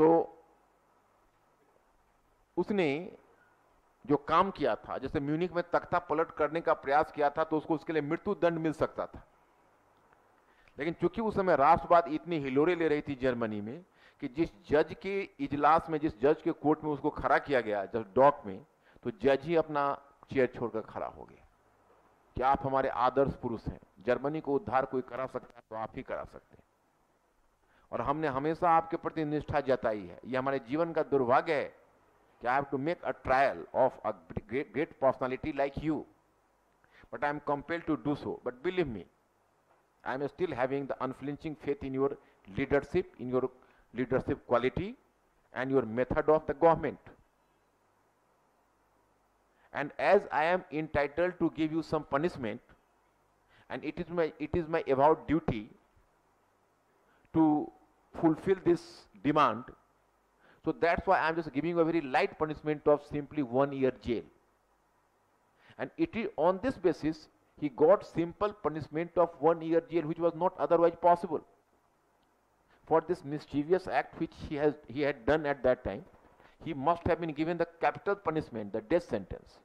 तो उसने जो काम किया था, जैसे म्यूनिक में तख्ता पलट करने का प्रयास किया था, तो उसको उसके लिए मृत्यु दंड मिल सकता था। लेकिन चूंकि उस समय राष्ट्रवाद इतनी हिलोरे ले रही थी जर्मनी में कि जिस जज के इजलास में, जिस जज के कोर्ट में उसको खड़ा किया गया, जज डॉक में, तो जज ही अपना चेयर छोड़कर खड़ा हो गया कि आप हमारे आदर्श पुरुष हैं, जर्मनी को उद्धार कोई करा सकता है तो आप ही करा सकते हैं, और हमने हमेशा आपके प्रति निष्ठा जताई है। यह हमारे जीवन का दुर्भाग्य है कि I have to make a trial of a great personality like you, but I am compelled to do so, but believe me, I am still having the unflinching faith in your leadership quality and your method of the government. And as I am entitled to give you some punishment, and it is my avowed duty to fulfill this demand, so that's why I am just giving you a very light punishment of simply 1 year jail. And it is on this basis he got simple punishment of 1 year jail, which was not otherwise possible. For this mischievous act which he had done at that time, he must have been given the capital punishment, the death sentence.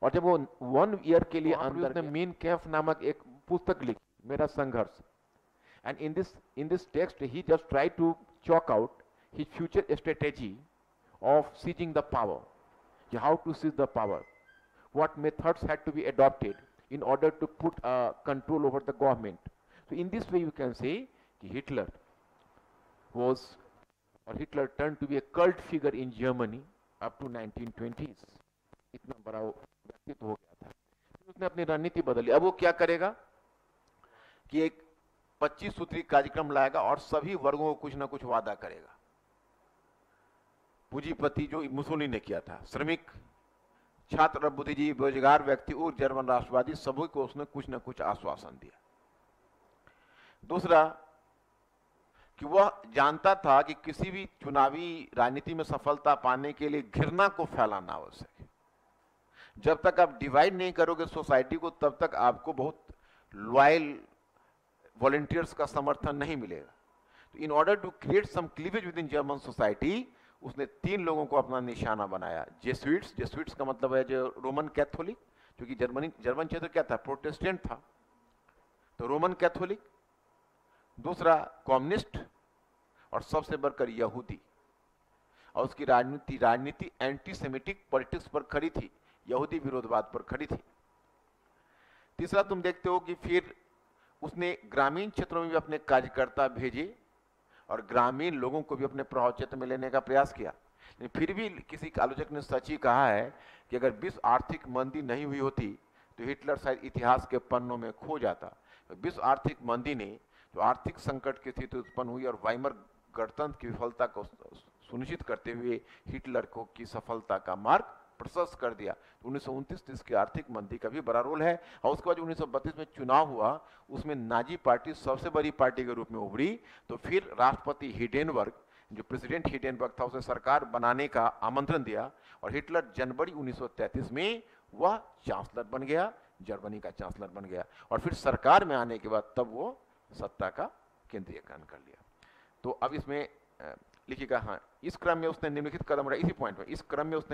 और जब वो 1 year के लिए अंदर, उसने mean Kaif नामक एक पुस्तक लिखी, मेरा संघर्ष, and in this text he just tried to chalk out his future strategy of seizing the power, how to seize the power, what methods had to be adopted in order to put control over the government. So in this way you can say Hitler turned to be a cult figure in Germany up to 1920s. इतना बड़ा व्यक्तित्व हो गया था। उसने अपनी रणनीति बदली। अब वो क्या करेगा कि एक 25 सूत्री कार्यक्रम लाएगा और सभी वर्गों को कुछ ना कुछ वादा करेगा। पूंजीपति जो मुसोलिनी ने किया था, श्रमिक, छात्र, बुद्धिजीवी, बेरोजगार व्यक्ति और जर्मन राष्ट्रवादी, सभी को उसने कुछ न कुछ आश्वासन दिया। दूसरा कि वह जानता था कि किसी भी चुनावी राजनीति में सफलता पाने के लिए घृणा को फैलाना आवश्यक है। जब तक आप डिवाइड नहीं करोगे सोसाइटी को, तब तक आपको बहुत लॉयल वॉलंटियर्स का समर्थन नहीं मिलेगा। तो in order to create some cleavage within German society, उसने 3 लोगों को अपना निशाना बनाया। जेसुइट्स का मतलब है जो रोमन कैथोलिक, क्योंकि जर्मन क्षेत्र क्या था, प्रोटेस्टेंट था, तो रोमन कैथोलिक। दूसरा कम्युनिस्ट, और सबसे बढ़कर यहूदी। और उसकी राजनीति एंटी सेमिटिक पॉलिटिक्स पर खड़ी थी, यहूदी विरोधवाद पर खड़ी थी। तीसरा तुम देखते हो कि फिर उसने ग्रामीण क्षेत्रों में भी अपने कार्यकर्ता भेजे और ग्रामीण लोगों को भी अपने प्रभाव क्षेत्र में लेने का प्रयास किया। लेकिन फिर भी किसी आलोचक ने सच ही कहा है कि अगर विश्व आर्थिक मंदी नहीं हुई होती तो हिटलर शायद इतिहास के पन्नों में खो जाता। तो विश्व आर्थिक मंदी ने जो आर्थिक संकट की स्थिति उत्पन्न हुई और वाइमर गणतंत्र की विफलता को सुनिश्चित करते हुए हिटलर को की सफलता का मार्ग प्रशस्त कर दिया। 1929-30 की आर्थिक मंदी का भी बड़ा रोल है। और उसके बाद 1932 में चुनाव हुआ, उसमें नाजी पार्टी सबसे बड़ी पार्टी के रूप में उभरी। तो फिर राष्ट्रपति हिडेनबर्ग, जो प्रेसिडेंट हिडेनबर्ग था, उसे सरकार बनाने का आमंत्रण दिया और हिटलर जनवरी 1933 में वह चांसलर बन गया, जर्मनी का चांसलर बन गया। और फिर सरकार में आने के बाद तब वो सत्ता का केंद्रीयकरण कर लिया। तो अब इसमें लिखिएगा, हाँ, इस क्रम में उसने निम्नलिखित कदम उठाए। इसी पॉइंट में, इस क्रम में उसने